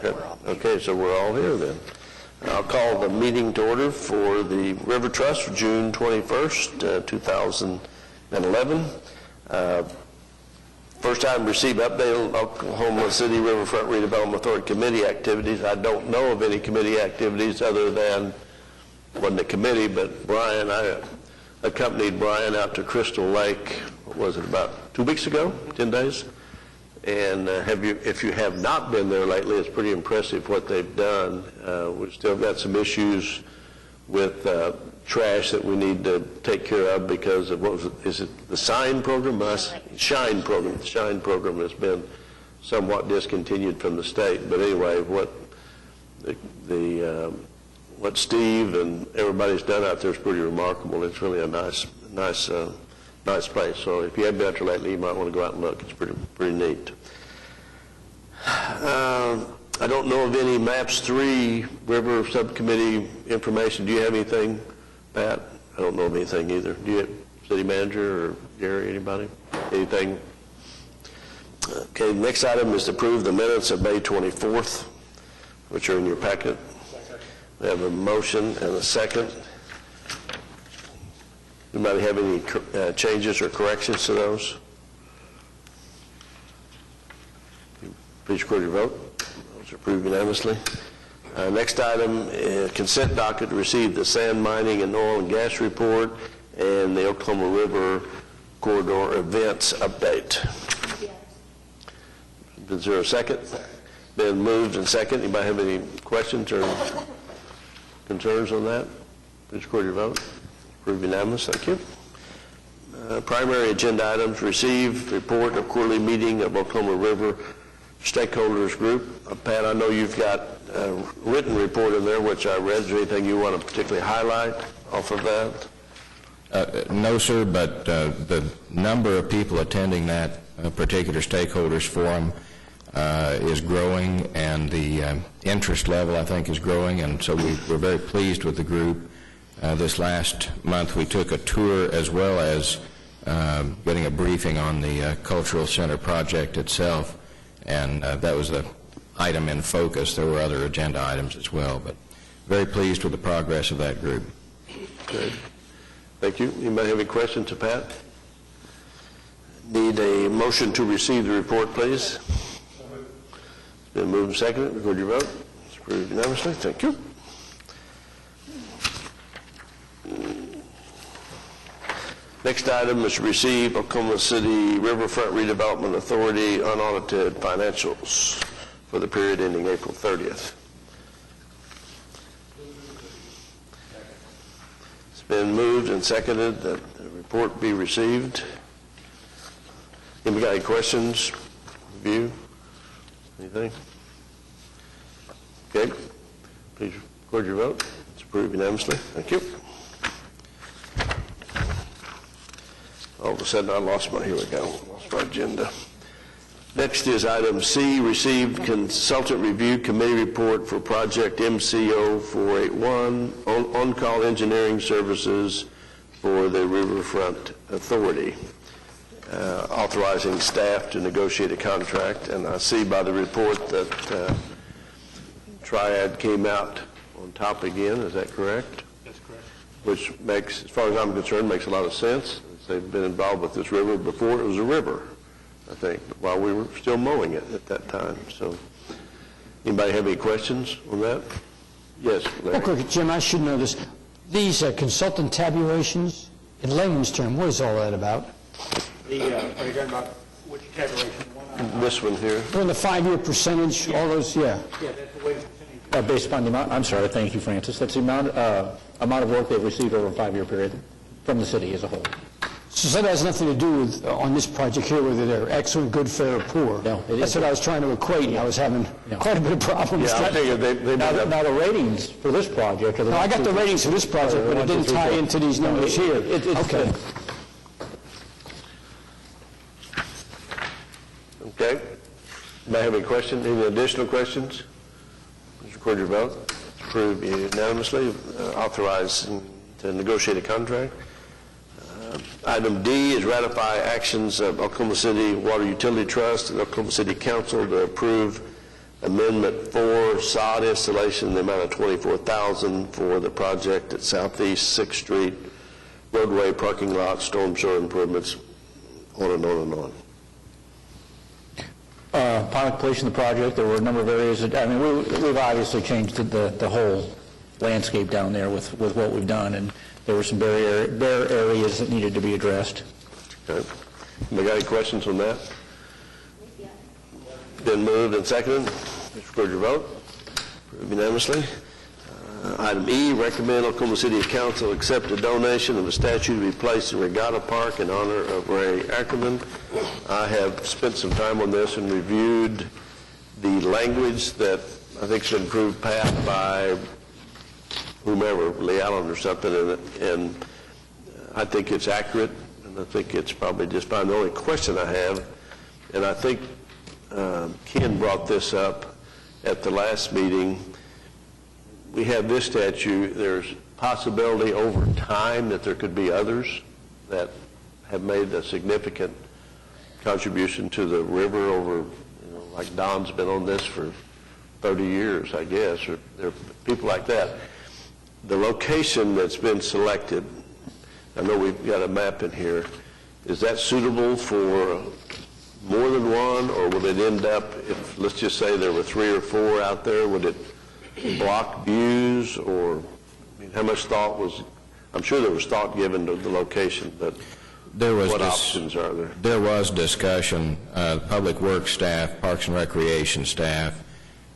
Okay, so we're all here then. I'll call the meeting to order for the River Trust for June 21st, 2011. First time received update on Oklahoma City Riverfront Redevelopment Authority committee activities. I don't know of any committee activities other than, wasn't a committee, but Brian, I accompanied Brian out to Crystal Lake, what was it, about 2 weeks ago, 10 days? And if you have not been there lately, it's pretty impressive what they've done. We've still got some issues with trash that we need to take care of because of, is it the SHINE program? SHINE program. The SHINE program has been somewhat discontinued from the state. But anyway, what Steve and everybody's done out there is pretty remarkable. It's really a nice place. So if you haven't been out there lately, you might want to go out and look. It's pretty neat. I don't know of any MAPS 3 River Subcommittee information. Do you have anything, Pat? I don't know of anything either. Do you have City Manager or Gary, anybody? Anything? Okay, next item is to approve the minutes of May 24th, which are in your packet. We have a motion and a second. Anybody have any changes or corrections to those? Please record your vote. Those are approved unanimously. Next item, consent docket to receive the sand mining and oil and gas report and the Oklahoma River corridor events update. Is there a second? Been moved and second. Anybody have any questions or concerns on that? Please record your vote. Approved unanimous. Thank you. Primary agenda items: receive report of quarterly meeting of Oklahoma River stakeholders group. Pat, I know you've got a written report in there, which I read. Is there anything you want to particularly highlight off of that? No, sir, but the number of people attending that particular stakeholders forum is growing, and the interest level, I think, is growing, and so we're very pleased with the group. This last month we took a tour as well as getting a briefing on the Cultural Center project itself, and that was the item in focus. There were other agenda items as well, but very pleased with the progress of that group. Good. Thank you. Anybody have any questions to Pat? Need a motion to receive the report, please. It's been moved and seconded. Record your vote. It's approved unanimously. Thank you. Next item is to receive Oklahoma City Riverfront Redevelopment Authority unaudited financials for the period ending April 30th. It's been moved and seconded that the report be received. Anybody got any questions? Review? Anything? Okay. Please record your vote. It's approved unanimously. Thank you. All of a sudden I lost my, here we go, lost my agenda. Next is item C, received consultant review committee report for project MCO 481, on-call engineering services for the Riverfront Authority, authorizing staff to negotiate a contract. And I see by the report that Triad came out on top again, is that correct? That's correct. Which makes, as far as I'm concerned, makes a lot of sense. They've been involved with this river before it was a river, I think, while we were still mowing it at that time. So, anybody have any questions on that? Yes, Larry. Okay, Jim, I should know this. These consultant tabulations, in layman's term, what is all that about? Are you talking about which tabulation? This one here. Well, the 5-year percentage, all those, yeah. Yeah, that's the way the percentage. Based upon the amount, I'm sorry, thank you, Francis. That's the amount of work they've received over a 5-year period from the city as a whole. So that has nothing to do with, on this project here, whether they're excellent, good, fair, or poor. No, that's what I was trying to equate, and I was having quite a bit of problems. Yeah, I figured they now the ratings for this project are the I got the ratings for this project, but it didn't tie into these numbers here. Okay. Okay. Anybody have any questions? Any additional questions? Please record your vote. Approved unanimously. Authorized to negotiate a contract. Item D is ratify actions of Oklahoma City Water Utility Trust and Oklahoma City Council to approve Amendment 4, sod installation, the amount of $24,000 for the project at Southeast 6th Street, roadway, parking lot, storm sewer improvements, on and on and on. Upon completion of the project, there were a number of areas that, I mean, we've obviously changed the whole landscape down there with what we've done, and there were some bare areas that needed to be addressed. Okay. Anybody got any questions on that? Been moved and seconded. Mr. Record your vote. Approved unanimously. Item E, recommend Oklahoma City Council accept a donation of a statue to be placed in Regatta Park in honor of Ray Ackerman. I have spent some time on this and reviewed the language that I think has been approved passed by whomever, Lee Allen or something, and I think it's accurate, and I think it's probably just fine. The only question I have, and I think Ken brought this up at the last meeting, we have this statue. There's possibility over time that there could be others that have made a significant contribution to the river over, like Don's been on this for 30 years, I guess, or there are people like that. The location that's been selected, I know we've got a map in here, is that suitable for more than one, or would it end up, if, let's just say there were 3 or 4 out there, would it block views, or how much thought was, I'm sure there was thought given to the location, but what options are there? There was discussion. Public Works staff, Parks and Recreation staff,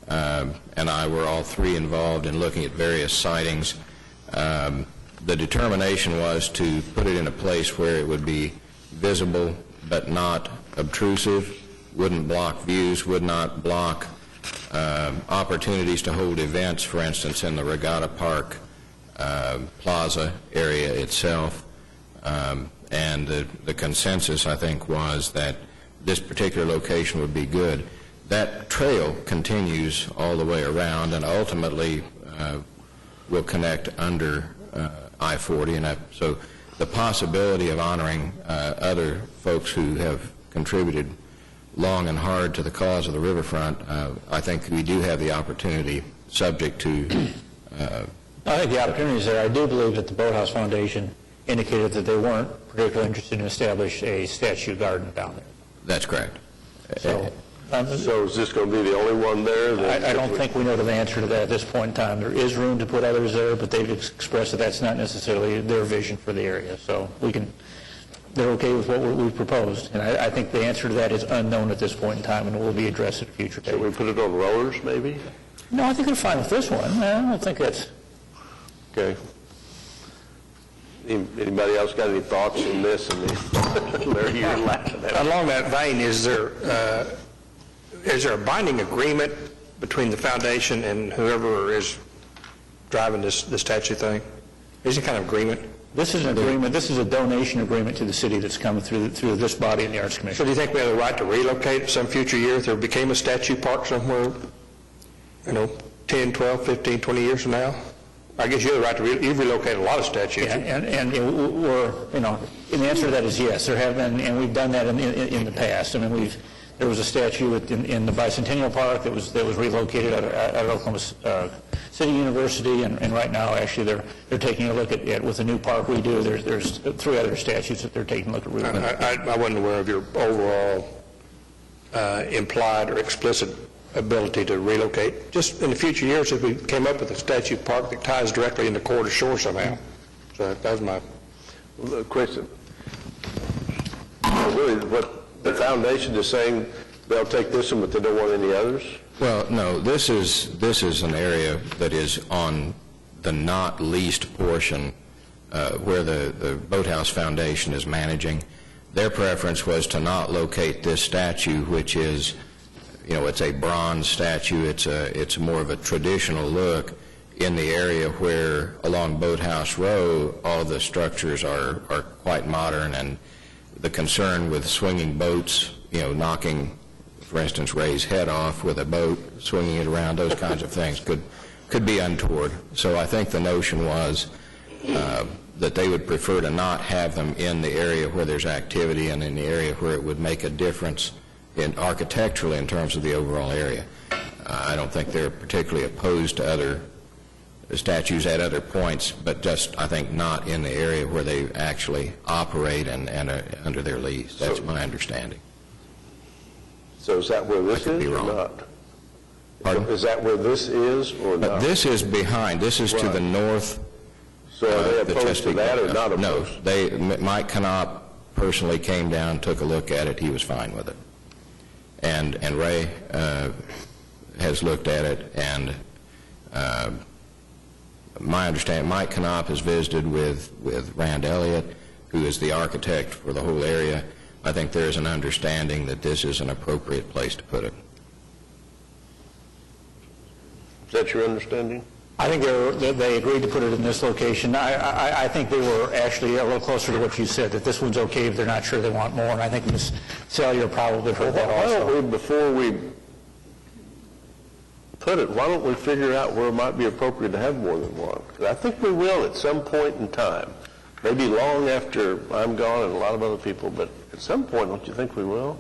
and I were all 3 involved in looking at various sightings. The determination was to put it in a place where it would be visible but not obtrusive, wouldn't block views, would not block opportunities to hold events, for instance, in the Regatta Park Plaza area itself. And the consensus, I think, was that this particular location would be good. That trail continues all the way around and ultimately will connect under I-40. And so the possibility of honoring other folks who have contributed long and hard to the cause of the riverfront, I think we do have the opportunity, subject to... I think the opportunity is there. I do believe that the Boathouse Foundation indicated that they weren't particularly interested in establish a statue garden down there. That's correct. So is this going to be the only one there? I don't think we know the answer to that at this point in time. There is room to put others there, but they've expressed that that's not necessarily their vision for the area. So they're okay with what we've proposed. And I think the answer to that is unknown at this point in time, and will be addressed at a future date. Should we put it on rollers, maybe? No, I think they're fine with this one. I don't think that's... Okay. Anybody else got any thoughts on this? Larry, you're laughing at it. Along that vein, is there a binding agreement between the foundation and whoever is driving this statue thing? Is there kind of agreement? This is an agreement. This is a donation agreement to the city that's coming through this body and the Arts Commission. So do you think we have the right to relocate some future year if there became a statue park somewhere, 10, 12, 15, 20 years from now? I guess you have the right to you've relocated a lot of statues. Yeah, and we're, and the answer to that is yes. There have been, and we've done that in the past. I mean, there was a statue in the Bicentennial Park that was relocated out of Oklahoma City University, and right now, actually, they're taking a look at with the new park we do. There's 3 other statues that they're taking a look at. I wasn't aware of your overall implied or explicit ability to relocate. Just in the future years, if we came up with a statue park that ties directly into Corridor Shore somehow. So that was my question. Really, what the foundation is saying, they'll take this one, but they don't want any others? Well, no, this is an area that is on the not least portion where the Boathouse Foundation is managing. Their preference was to not locate this statue, which is, it's a bronze statue. It's more of a traditional look in the area where along Boathouse Row all the structures are quite modern, and the concern with swinging boats, knocking, for instance, Ray's head off with a boat, swinging it around, those kinds of things could be untoward. So I think the notion was that they would prefer to not have them in the area where there's activity and in the area where it would make a difference architecturally in terms of the overall area. I don't think they're particularly opposed to other statues at other points, but just, I think, not in the area where they actually operate and are under their lease. That's my understanding. So is that where this could be is or wrong. not? Pardon? Is that where this is or not? This is behind. This is to the north. So are they the opposed to Chesapeake that or Boathouse. not No. opposed? Mike Knopp personally came down, took a look at it. He was fine with it. And Ray has looked at it, and my understanding, Mike Knopp has visited with Rand Elliott, who is the architect for the whole area. I think there is an understanding that this is an appropriate place to put it. Is that your understanding? I think they agreed to put it in this location. I think they were actually a little closer to what you said, that this one's okay if they're not sure they want more, and I think Ms. Cellier probably heard that Why also. don't we, before we put it, why don't we figure out where it might be appropriate to have more than one? 'Cause I think we will at some point in time, maybe long after I'm gone and a lot of other people, but at some point, don't you think we will?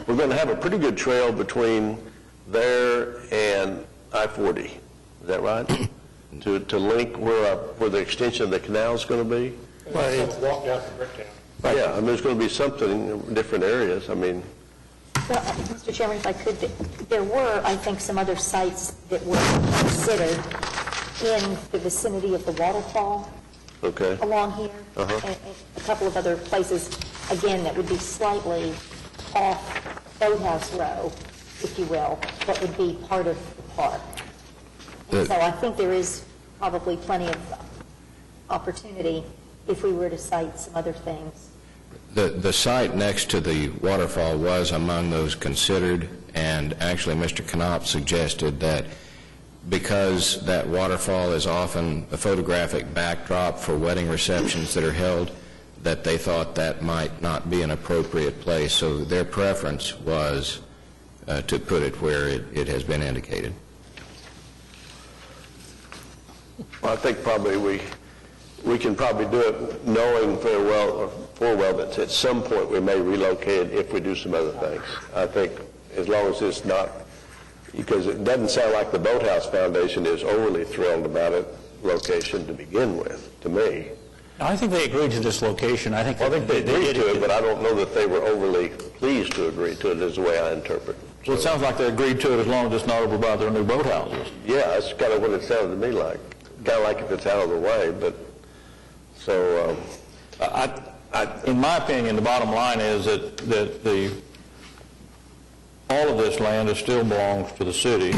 We're going to have a pretty good trail between there and I-40. Is that right? to link where the extension of the canal is going to be? Walk down to Bricktown. Yeah, I mean, there's going to be something in different areas. I mean, Well, Mr. Chairman, if I could, there were, I think, some other sites that were considered in the vicinity of the waterfall okay. along here, and a couple of other places, again, that would be slightly off Boathouse Row, if you will, that would be part of the park. And so I think there is probably plenty of opportunity if we were to cite some other things. The site next to the waterfall was among those considered, and actually Mr. Knopp suggested that because that waterfall is often a photographic backdrop for wedding receptions that are held, that they thought that might not be an appropriate place, so their preference was to put it where it has been indicated. Well, I think probably we can probably do it knowing full well that at some point we may relocate it if we do some other things. I think as long as it's not, because it doesn't sound like the Boathouse Foundation is overly thrilled about it location to begin with, to me. I think they agreed to this location. I think They agreed to it, but I don't know that they were overly pleased to agree to it, is the way I interpret it. Well, it sounds like they agreed to it as long as it's not over by their new boathouses. Yeah, that's kind of what it sounded to me like. Kind of like if it's out of the way, but, so, In my opinion, the bottom line is that all of this land still belongs to the city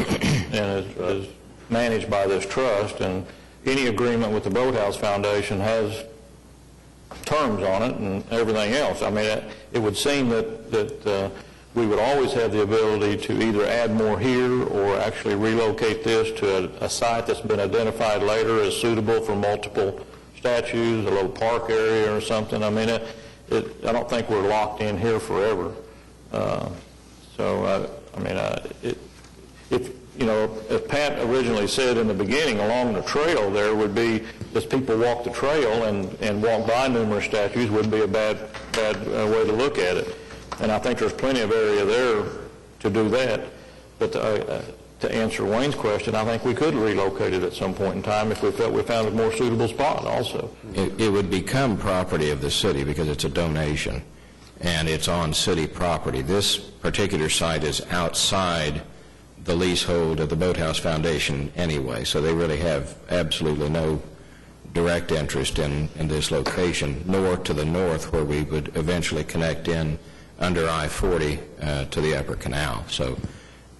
and is managed by this trust, and any agreement with the Boathouse Foundation has terms on it and everything else. I mean, it would seem that we would always have the ability to either add more here or actually relocate this to a site that's been identified later as suitable for multiple statues, a little park area or something. I mean, I don't think we're locked in here forever. As Pat originally said in the beginning, along the trail there would be, as people walk the trail and walk by numerous statues, wouldn't be a bad way to look at it. And I think there's plenty of area there to do that. But to answer Wayne's question, I think we could relocate it at some point in time if we felt we found a more suitable spot also. It would become property of the city because it's a donation, and it's on city property. This particular site is outside the leasehold of the Boathouse Foundation anyway, so they really have absolutely no direct interest in this location, nor to the north where we would eventually connect in under I-40 to the Upper Canal. So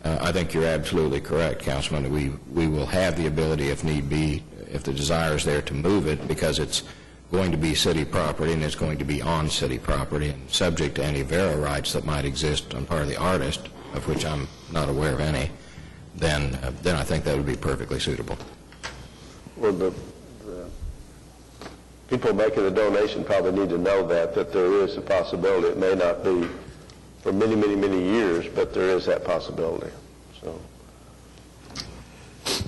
I think you're absolutely correct, Councilman. We will have the ability, if need be, if the desire is there, to move it because it's going to be city property and it's going to be on city property and subject to any Vera rights that might exist on part of the artist, of which I'm not aware of any, then I think that would be perfectly suitable. well, the people making the donation probably need to know that there is a possibility. It may not be for many, many, many years, but there is that possibility. So,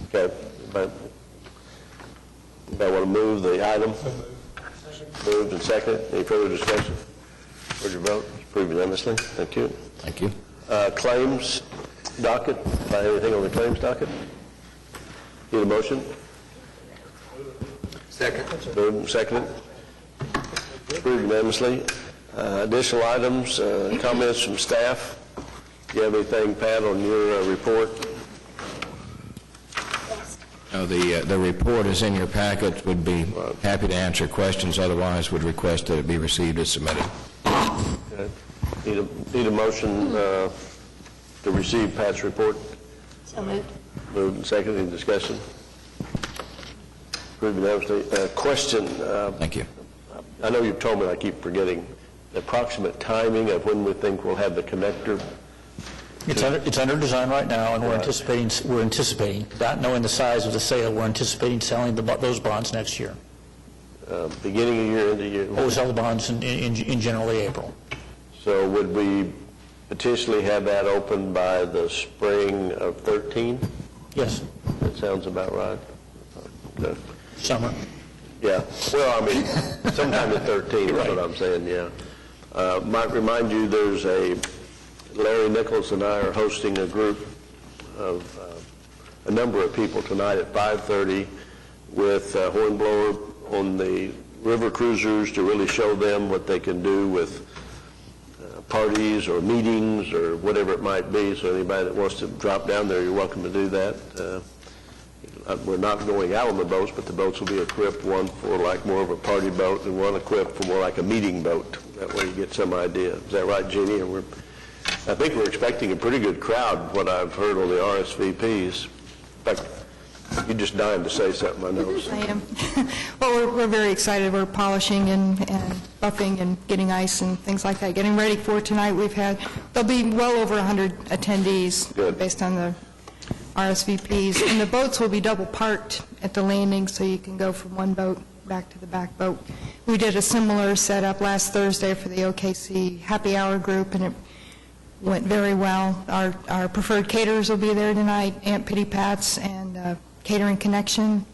okay, but I want to move the item. Moved and seconded. Any further discussion? Where's your vote? Approved unanimously. Thank you. Thank you. Claims. docket, anything on the claims docket? Need a motion? Second. Moved and seconded. Approved unanimously. Additional items, comments from staff? Do you have anything, Pat, on your report? No, the report is in your packet. Would be happy to answer questions. Otherwise, would request that it be received as submitted. Okay. Need a motion to receive Pat's report? So moved. Moved and seconded. Any discussion? Approved unanimously. Question. Thank you. I know you've told me, I keep forgetting, the approximate timing of when we think we'll have the connector. It's under design right now, and we're anticipating, not knowing the size of the sale, we're anticipating selling those bonds next year. Beginning of year, end of year? We'll sell the bonds in generally April. So would we potentially have that open by the spring of 13? Yes, That sounds about right. Okay. summer. Yeah, well, I mean, sometime in 13 is what I'm saying, yeah. Might remind you, there's Larry Nichols and I are hosting a group of a number of people tonight at 5:30 with Hornblower on the river cruisers to really show them what they can do with parties or meetings or whatever it might be. So anybody that wants to drop down there, you're welcome to do that. We're not going out on the boats, but the boats will be equipped, one for like more of a party boat and one equipped for more like a meeting boat. That way you get some idea. Is that right, Jeannie? And I think we're expecting a pretty good crowd, what I've heard on the RSVPs. In fact, you're just dying to say something, I know. I am. Well, we're very excited. We're polishing and buffing and getting ice and things like that, getting ready for tonight. There'll be well over 100 attendees. Good. Based on the RSVPs. And the boats will be double parked at the landing, so you can go from one boat back to the back boat. We did a similar setup last Thursday for the OKC happy hour group, and it went very well. Our preferred caterers will be there tonight, Aunt Pitty Pat's and Catering Connection.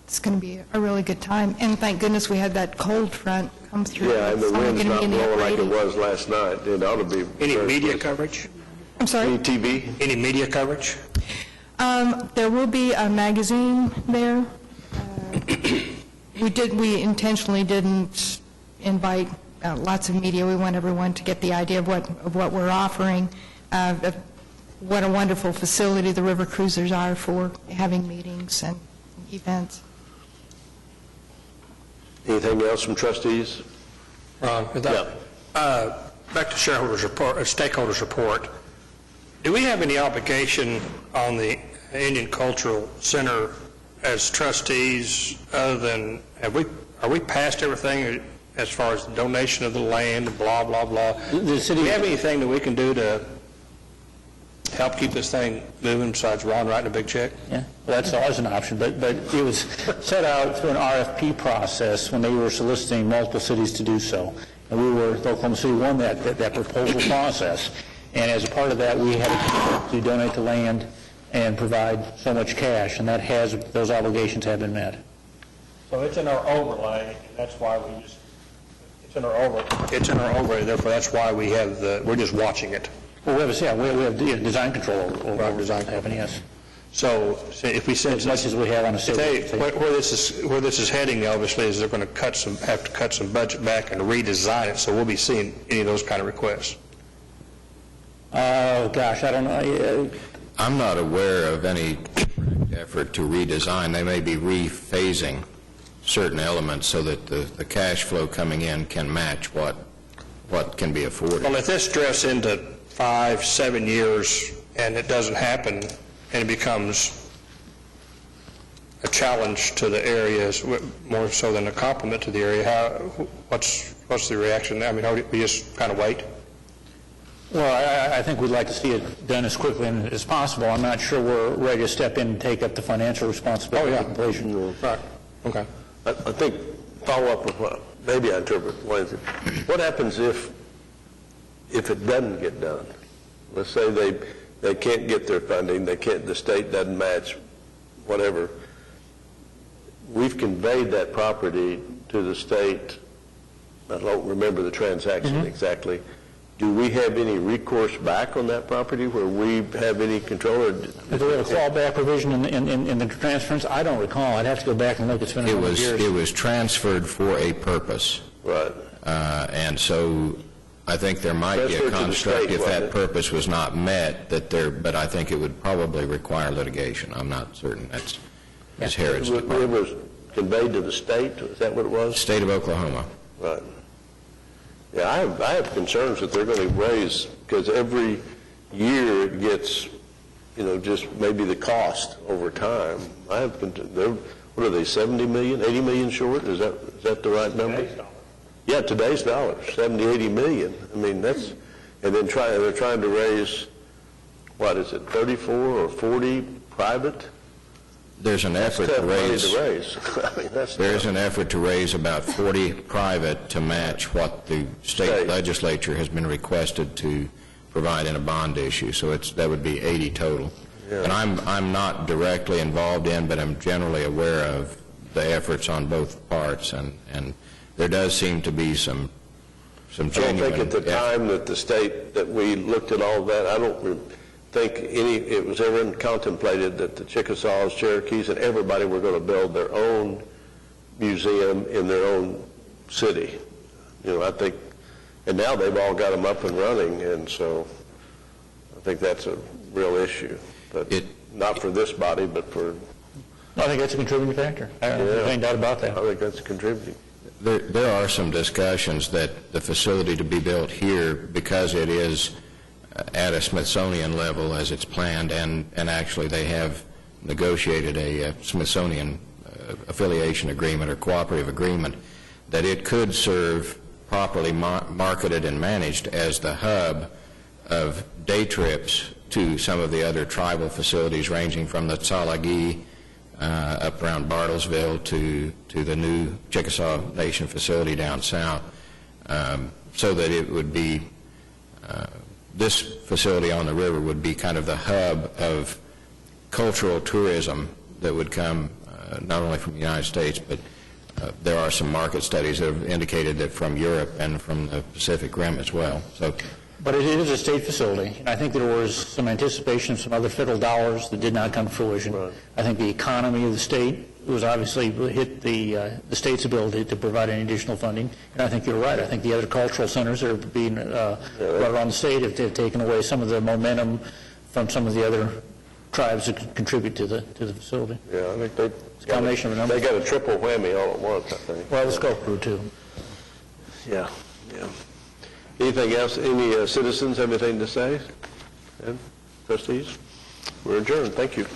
It's going to be a really good time. And thank goodness we had that cold front come through. Yeah, and the It's only wind's gonna not be in the blowing like upper it 80s. was last night. It ought to be. Any very media pleasant. coverage? I'm sorry? Any TV? Any media coverage? There will be a magazine there. We intentionally didn't invite lots of media. We want everyone to get the idea of what we're offering, of what a wonderful facility the river cruisers are for having meetings and events. Anything else from trustees? Ron, back to shareholders report, stakeholders report. Do we have any obligation on the Indian Cultural Center as trustees other than, are we past everything as far as the donation of the land, blah, blah, blah? The city- Do we have anything that we can do to help keep this thing moving besides Ron writing a big check? Yeah, well, that's always an option, but it was set out through an RFP process when they were soliciting multiple cities to do so. And Oklahoma City won that proposal process. And as a part of that, we had to donate the land and provide so much cash, and those obligations have been met. So it's in our overlay, and that's why it's in our overlay, therefore that's why we're just watching it. Well, we have design control over design what's happening, yes. So if we said As much as we have on a city. where this is heading, obviously, is they're going to have to cut some budget back and redesign it, so we'll be seeing any of those kind of requests. Oh, gosh, I don't know. I'm not aware of any effort to redesign. They may be rephasing certain elements so that the cash flow coming in can match what can be afforded. Well, if this drifts into 5-7 years and it doesn't happen and it becomes a challenge to the areas, more so than a compliment to the area, what's the reaction? I mean, we just kind of wait? Well, I think we'd like to see it done as quickly as possible. I'm not sure we're ready to step in and take up the financial responsibility of completion. Right, okay. I think, follow up with what, maybe I interpret, what happens if it doesn't get done? Let's say they can't get their funding, the state doesn't match, whatever. We've conveyed that property to the state, I don't remember the transaction exactly, do we have any recourse back on that property where we have any control? Or Do we have a clawback provision in the transference? I don't recall. I'd have to go back and look. It's been a number of years. It was transferred for a purpose. Right. And so I think there might be a Transferred to the construct state, if wasn't that it? purpose was not met, but I think it would probably require litigation. I'm not certain. That's Ms. Harrod's It department. was conveyed to the state? Is that what it was? State of Oklahoma. Right. Yeah, I have concerns that they're going to raise, because every year it gets, just maybe the cost over time. What are they, 70 million, 80 million short? Is that the right number? Today's dollars. Yeah, today's dollars, 70, 80 million. I mean, that's, and then they're trying to raise, what is it, 34 or 40 private? There's an effort Tough to money raise. to raise. I mean, that's There's tough. an effort to raise about 40 private to match what the state legislature has been requested to provide in a bond issue. So that would be 80 total. Yeah. And I'm not directly involved in, but I'm generally aware of the efforts on both parts, and there does seem to be some I don't genuine think at the time that the state, that we looked at all that, I don't think it was ever contemplated that the Chickasaws, Cherokees, and everybody were going to build their own museum in their own city. I think, and now they've all got them up and running, and so I think that's a real issue. But not for this body, but for... I think that's a contributing factor. I don't think any doubt about that. I think that's contributing. There are some discussions that the facility to be built here, because it is at a Smithsonian level as it's planned, and actually they have negotiated a Smithsonian affiliation agreement or cooperative agreement, that it could serve properly marketed and managed as the hub of day trips to some of the other tribal facilities, ranging from the Tsalagi up around Bartlesville to the new Chickasaw Nation facility down south, so that it would be, this facility on the river would be kind of the hub of cultural tourism that would come not only from the United States, but there are some market studies that have indicated that from Europe and from the Pacific Rim as well. But it is a state facility, and I think there was some anticipation of some other federal dollars that did not come to fruition. Right. I think the economy of the state was obviously hit the state's ability to provide any additional funding, and I think you're right. I think the other cultural centers that are being brought around the state have taken away some of the momentum from some of the other tribes that contribute to the facility. Yeah, I think It's a combination of a number. they got a triple whammy all at once, I think. Well, the scope grew too. Yeah. Anything else? Any citizens have anything to say? Ed? Trustees? We're adjourned. Thank you.